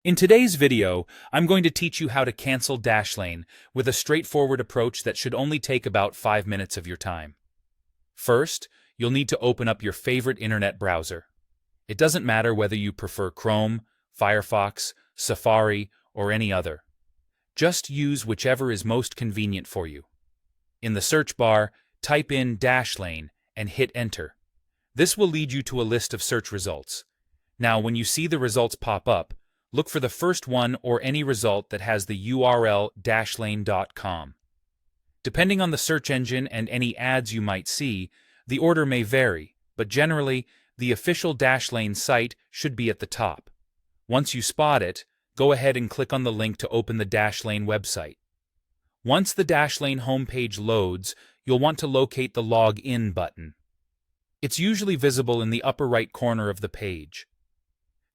In today's video, I'm going to teach you how to cancel Dashlane with a straightforward approach that should only take about 5 minutes of your time. First, you'll need to open up your favorite internet browser. It doesn't matter whether you prefer Chrome, Firefox, Safari, or any other. Just use whichever is most convenient for you. In the search bar, type in Dashlane and hit enter. This will lead you to a list of search results. Now, when you see the results pop up, look for the first one or any result that has the URL dashlane.com. Depending on the search engine and any ads you might see, the order may vary, but generally, the official Dashlane site should be at the top. Once you spot it, go ahead and click on the link to open the Dashlane website. Once the Dashlane homepage loads, you'll want to locate the Login button. It's usually visible in the upper right corner of the page.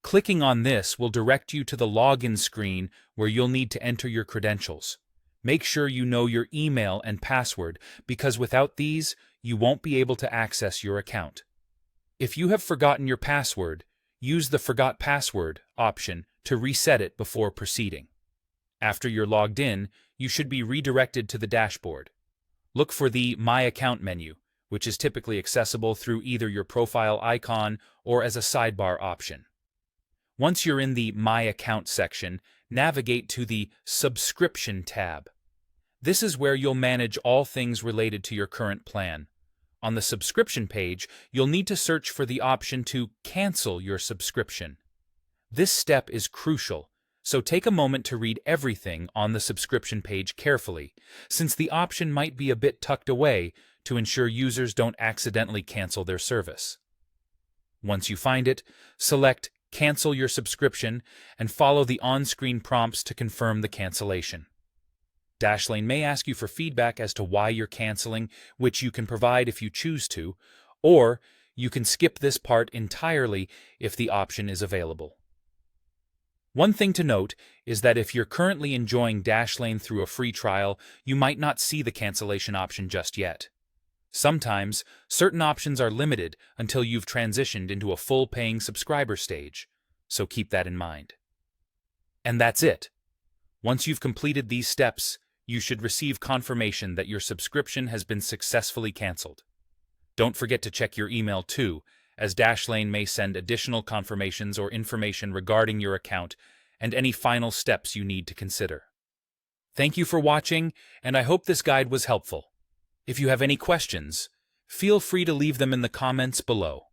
Clicking on this will direct you to the login screen where you'll need to enter your credentials. Make sure you know your email and password because without these, you won't be able to access your account. If you have forgotten your password, use the Forgot Password option to reset it before proceeding. After you're logged in, you should be redirected to the dashboard. Look for the My Account menu, which is typically accessible through either your profile icon or as a sidebar option. Once you're in the My Account section, navigate to the Subscription tab. This is where you'll manage all things related to your current plan. On the subscription page, you'll need to search for the option to cancel your subscription. This step is crucial, so take a moment to read everything on the subscription page carefully, since the option might be a bit tucked away to ensure users don't accidentally cancel their service. Once you find it, select Cancel your subscription and follow the on-screen prompts to confirm the cancellation. Dashlane may ask you for feedback as to why you're canceling, which you can provide if you choose to, or you can skip this part entirely if the option is available. One thing to note is that if you're currently enjoying Dashlane through a free trial, you might not see the cancellation option just yet. Sometimes, certain options are limited until you've transitioned into a full-paying subscriber stage, so keep that in mind. And that's it. Once you've completed these steps, you should receive confirmation that your subscription has been successfully canceled. Don't forget to check your email too, as Dashlane may send additional confirmations or information regarding your account and any final steps you need to consider. Thank you for watching, and I hope this guide was helpful. If you have any questions, feel free to leave them in the comments below.